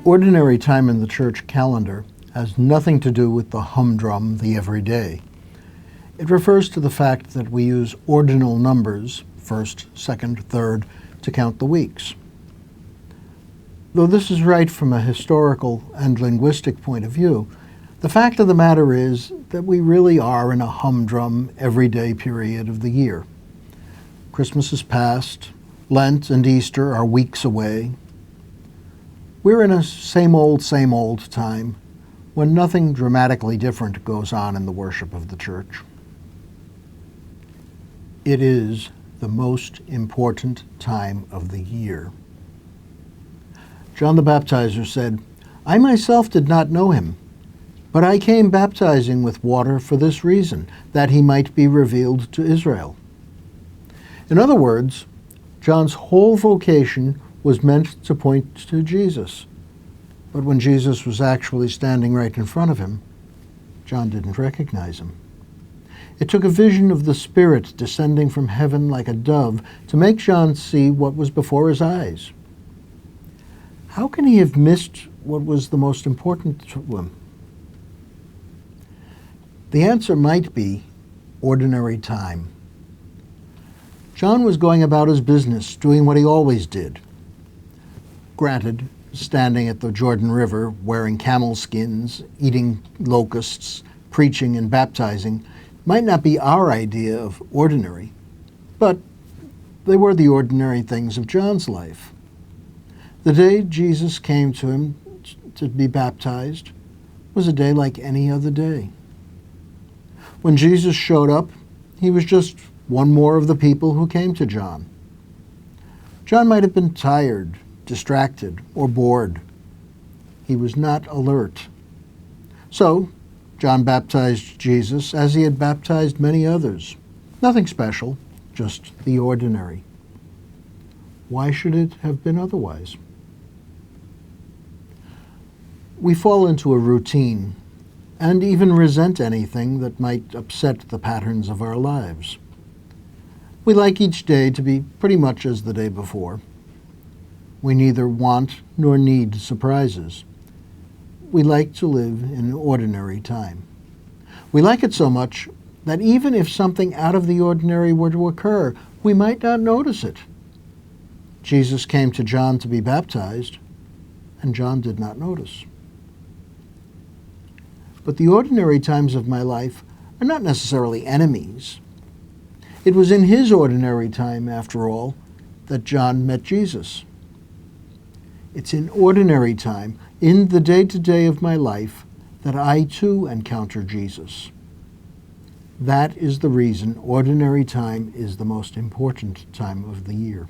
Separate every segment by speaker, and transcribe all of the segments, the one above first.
Speaker 1: Ordinary time in the church calendar has nothing to do with the humdrum, the everyday. It refers to the fact that we use ordinal numbers, first, second, third, to count the weeks. Though this is right from a historical and linguistic point of view, the fact of the matter is that we really are in a humdrum, everyday period of the year. Christmas is past, Lent and Easter are weeks away. We're in a same old time when nothing dramatically different goes on in the worship of the church. It is the most important time of the year. John the Baptizer said, "I myself did not know him, but I came baptizing with water for this reason, that he might be revealed to Israel." In other words, John's whole vocation was meant to point to Jesus. But when Jesus was actually standing right in front of him, John didn't recognize him. It took a vision of the Spirit descending from heaven like a dove to make John see what was before his eyes. How can he have missed what was the most important to him? The answer might be ordinary time. John was going about his business, doing what he always did. Granted, standing at the Jordan River, wearing camel skins, eating locusts, preaching and baptizing, might not be our idea of ordinary, but they were the ordinary things of John's life. The day Jesus came to him to be baptized was a day like any other day. When Jesus showed up, he was just one more of the people who came to John. John might have been tired, distracted, or bored. He was not alert. So, John baptized Jesus as he had baptized many others. Nothing special, just the ordinary. Why should it have been otherwise? We fall into a routine and even resent anything that might upset the patterns of our lives. We like each day to be pretty much as the day before. We neither want nor need surprises. We like to live in ordinary time. We like it so much that even if something out of the ordinary were to occur, we might not notice it. Jesus came to John to be baptized, and John did not notice. But the ordinary times of my life are not necessarily enemies. It was in his ordinary time, after all, that John met Jesus. It's in ordinary time, in the day-to-day of my life, that I too encounter Jesus. That is the reason ordinary time is the most important time of the year.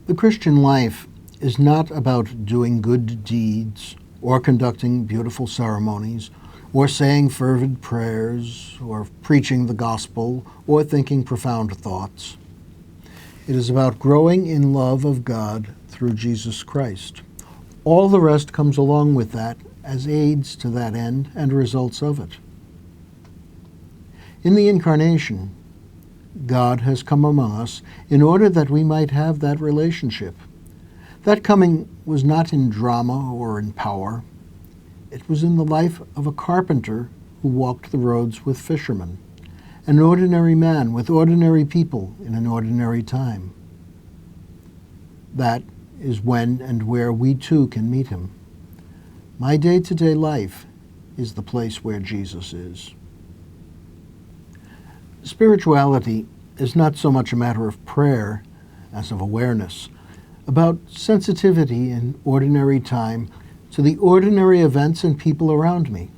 Speaker 1: The Christian life is not about doing good deeds, or conducting beautiful ceremonies, or saying fervent prayers, or preaching the gospel, or thinking profound thoughts. It is about growing in love of God through Jesus Christ. All the rest comes along with that as aids to that end and results of it. In the Incarnation, God has come among us in order that we might have that relationship. That coming was not in drama or in power. It was in the life of a carpenter who walked the roads with fishermen, an ordinary man with ordinary people in an ordinary time. That is when and where we too can meet him. My day-to-day life is the place where Jesus is. Spirituality is not so much a matter of prayer as of awareness, about sensitivity in ordinary time to the ordinary events and people around me.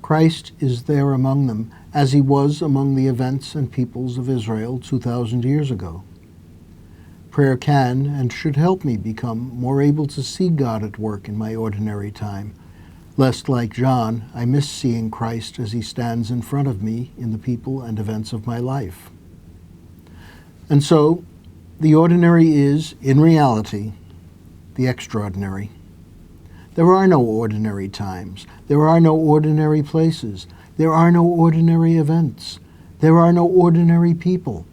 Speaker 1: Christ is there among them as he was among the events and peoples of Israel 2,000 years ago. Prayer can and should help me become more able to see God at work in my ordinary time, lest, like John, I miss seeing Christ as he stands in front of me in the people and events of my life. And so, the ordinary is, in reality, the extraordinary. There are no ordinary times. There are no ordinary places. There are no ordinary events. There are no ordinary people.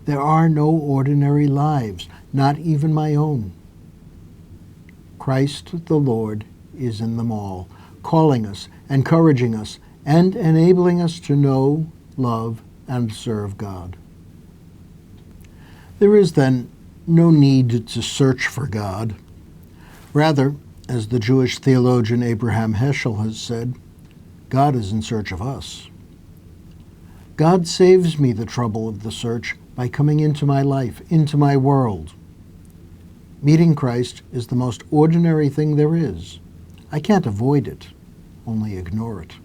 Speaker 1: There are no ordinary lives, not even my own. Christ the Lord is in them all, calling us, encouraging us, and enabling us to know, love, and serve God. There is then no need to search for God. Rather, as the Jewish theologian Abraham Heschel has said, God is in search of us. God saves me the trouble of the search by coming into my life, into my world. Meeting Christ is the most ordinary thing there is. I can't avoid it, only ignore it.